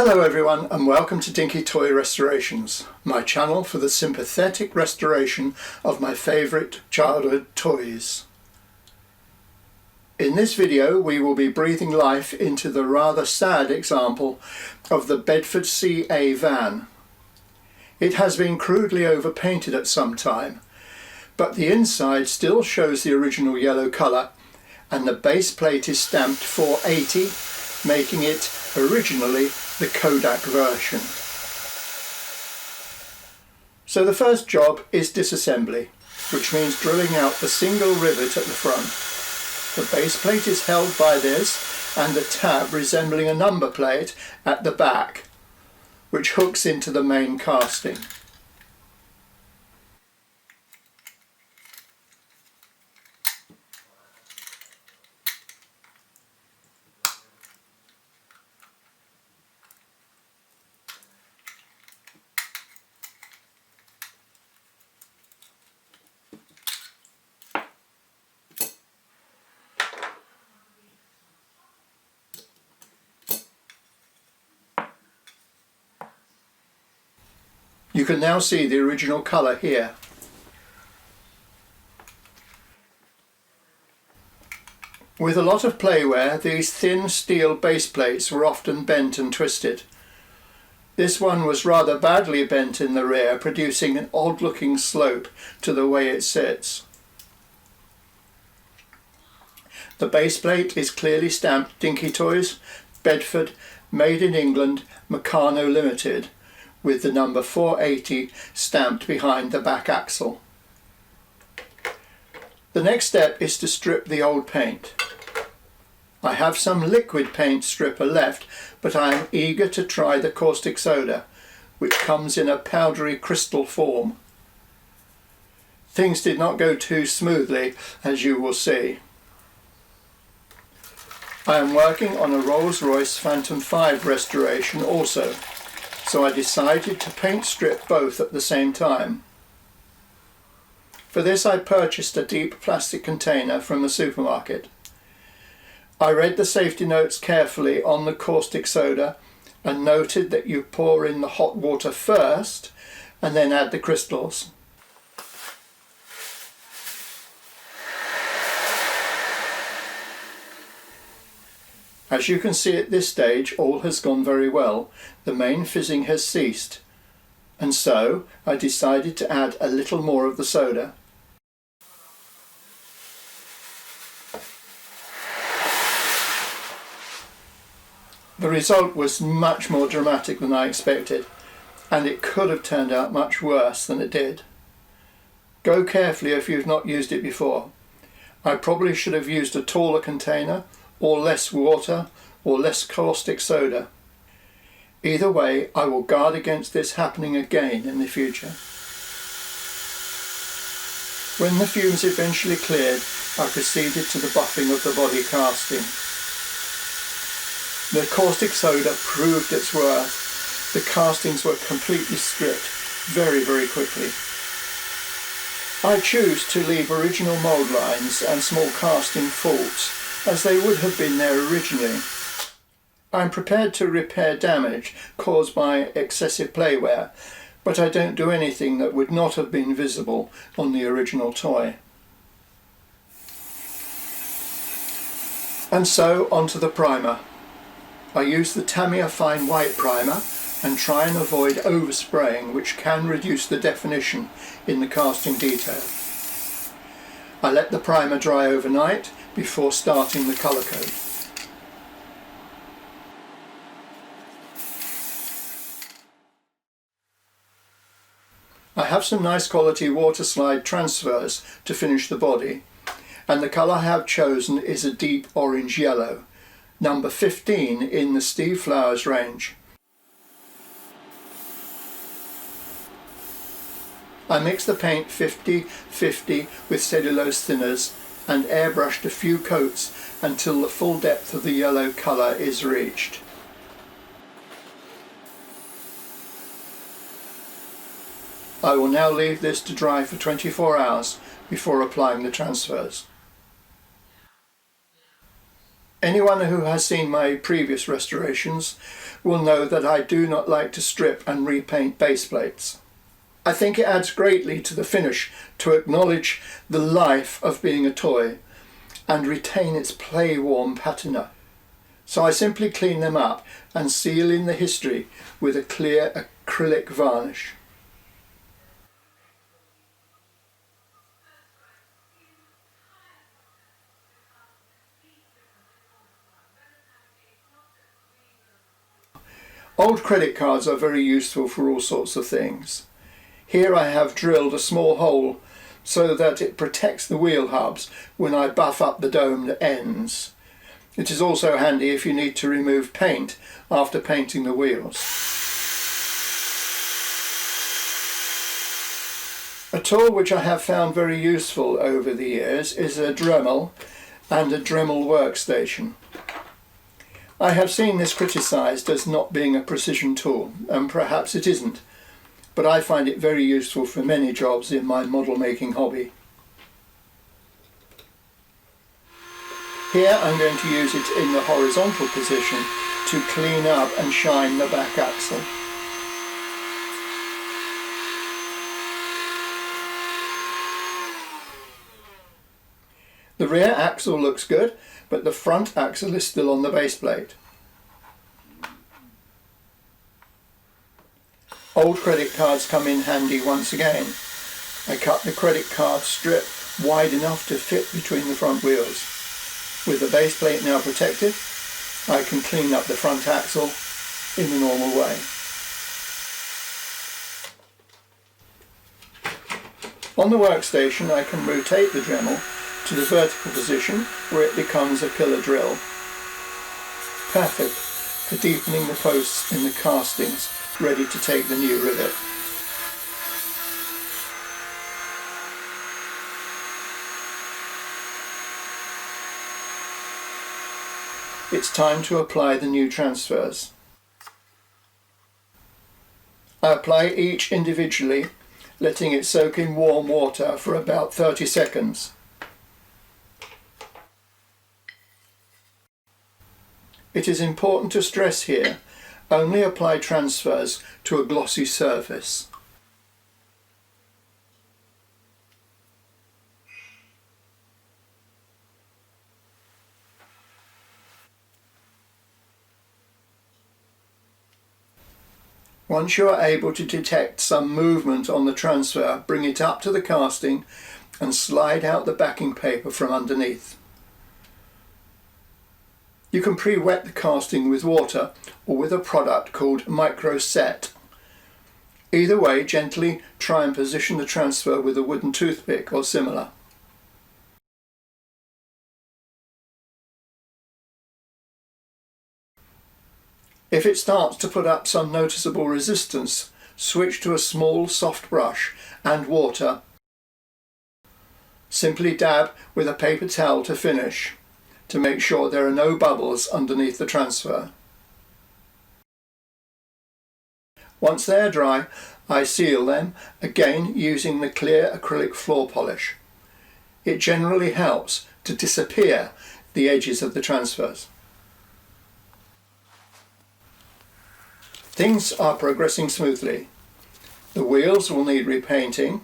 Hello everyone and welcome to Dinky Toy Restorations, my channel for the sympathetic restoration of my favourite childhood toys. In this video we will be breathing life into the rather sad example of the Bedford CA van. It has been crudely overpainted at some time, but the inside still shows the original yellow colour and the base plate is stamped 480, making it originally the Kodak version. So the first job is disassembly, which means drilling out the single rivet at the front. The base plate is held by this and a tab resembling a number plate at the back, which hooks into the main casting. You can now see the original colour here. With a lot of playware, these thin steel base plates were often bent and twisted. This one was rather badly bent in the rear, producing an odd looking slope to the way it sits. The base plate is clearly stamped Dinky Toys, Bedford, Made in England, Meccano Limited, with the number 480 stamped behind the back axle. The next step is to strip the old paint. I have some liquid paint stripper left, but I am eager to try the caustic soda, which comes in a powdery crystal form. Things did not go too smoothly, as you will see. I am working on a Royce Phantom 5 restoration also, so I decided to paint strip both at the same time. For this I purchased a deep plastic container from the supermarket. I read the safety notes carefully on the caustic soda and noted that you pour in the hot water first and then add the crystals. As you can see at this stage, all has gone very well. The main fizzing has ceased, and so I decided to add a little more of the soda. The result was much more dramatic than I expected, and it could have turned out much worse than it did. Go carefully if you've not used it before. I probably should have used a taller container, or less water, or less caustic soda. Either way, I will guard against this happening again in the future. When the fumes eventually cleared, I proceeded to the buffing of the body casting. The caustic soda proved its worth. The castings were completely stripped very quickly. I choose to leave original mould lines and small casting faults, as they would have been there originally. I am prepared to repair damage caused by excessive playware, but I don't do anything that would not have been visible on the original toy. And so onto the primer. I use the Tamiya Fine White primer and try and avoid overspraying, which can reduce the definition in the casting detail. I let the primer dry overnight before starting the colour code. I have some nice quality water slide transfers to finish the body, and the colour I have chosen is a deep orange yellow, number 15 in the Steve Flowers range. I mixed the paint 50-50 with cellulose thinners and airbrushed a few coats until the full depth of the yellow colour is reached. I will now leave this to dry for 24 hours before applying the transfers. Anyone who has seen my previous restorations will know that I do not like to strip and repaint base plates. I think it adds greatly to the finish to acknowledge the life of being a toy and retain its play-warm patina. So I simply clean them up and seal in the history with a clear acrylic varnish. Old credit cards are very useful for all sorts of things. Here I have drilled a small hole so that it protects the wheel hubs when I buff up the domed ends. It is also handy if you need to remove paint after painting the wheels. A tool which I have found very useful over the years is a Dremel and a Dremel Workstation. I have seen this criticised as not being a precision tool, and perhaps it isn't, but I find it very useful for many jobs in my model making hobby. Here I'm going to use it in the horizontal position to clean up and shine the back axle. The rear axle looks good, but the front axle is still on the base plate. Old credit cards come in handy once again. I cut the credit card strip wide enough to fit between the front wheels. With the base plate now protected, I can clean up the front axle in the normal way. On the workstation I can rotate the Dremel to the vertical position where it becomes a pillar drill. Perfect for deepening the posts in the castings, ready to take the new rivet. It's time to apply the new transfers. I apply each individually, letting it soak in warm water for about 30 seconds. It is important to stress here, only apply transfers to a glossy surface. Once you are able to detect some movement on the transfer, bring it up to the casting and slide out the backing paper from underneath. You can pre-wet the casting with water or with a product called Micro Set. Either way, gently try and position the transfer with a wooden toothpick or similar. If it starts to put up some noticeable resistance, switch to a small soft brush and water. Simply dab with a paper towel to finish, to make sure there are no bubbles underneath the transfer. Once they are dry, I seal them, again using the clear acrylic floor polish. It generally helps to disappear the edges of the transfers. Things are progressing smoothly. The wheels will need repainting.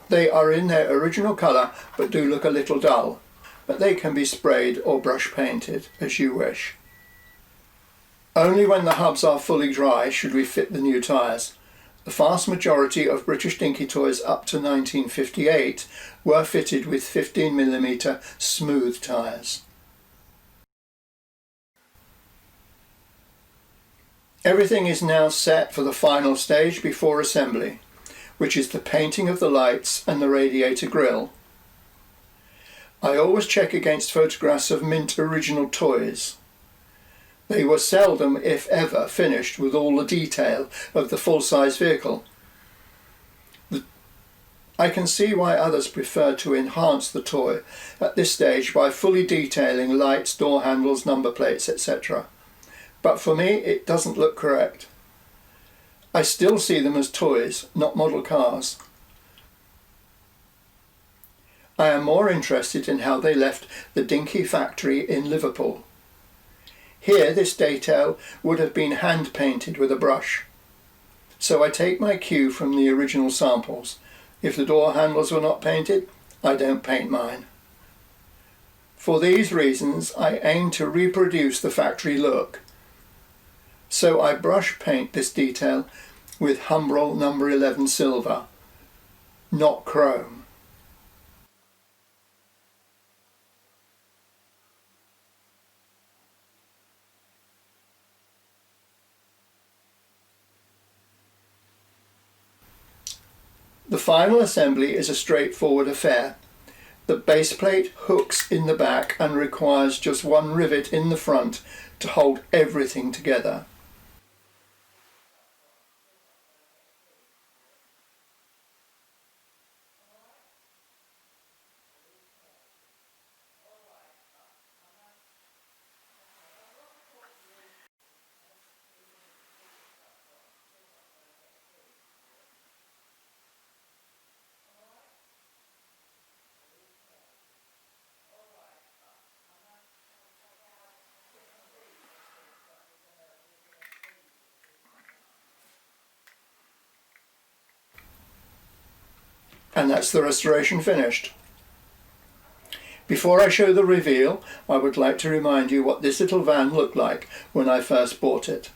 They are in their original colour but do look a little dull, but they can be sprayed or brush painted as you wish. Only when the hubs are fully dry should we fit the new tyres. The vast majority of British Dinky Toys up to 1958 were fitted with 15mm smooth tyres. Everything is now set for the final stage before assembly, which is the painting of the lights and the radiator grille. I always check against photographs of mint original toys. They were seldom, if ever, finished with all the detail of the full-size vehicle. I can see why others prefer to enhance the toy at this stage by fully detailing lights, door handles, number plates, etc. But for me, it doesn't look correct. I still see them as toys, not model cars. I am more interested in how they left the Dinky factory in Liverpool. Here this detail would have been hand painted with a brush. So I take my cue from the original samples. If the door handles were not painted, I don't paint mine. For these reasons, I aim to reproduce the factory look. So I brush paint this detail with Humbrol number 11 silver, not chrome. The final assembly is a straightforward affair. The base plate hooks in the back and requires just one rivet in the front to hold everything together. And that's the restoration finished. Before I show the reveal, I would like to remind you what this little van looked like when I first bought it.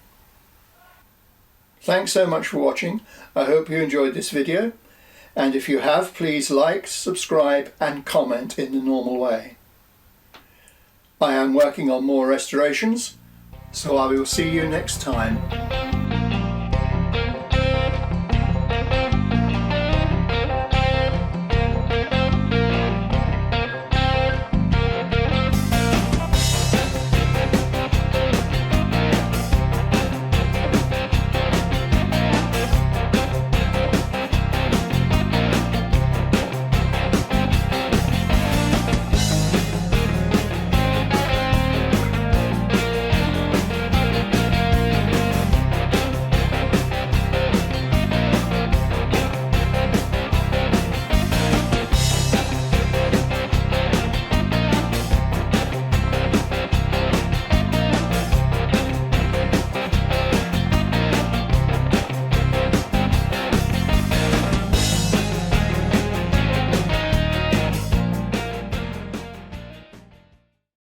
Thanks so much for watching. I hope you enjoyed this video, and if you have, please like, subscribe and comment in the normal way. I am working on more restorations, so I will see you next time.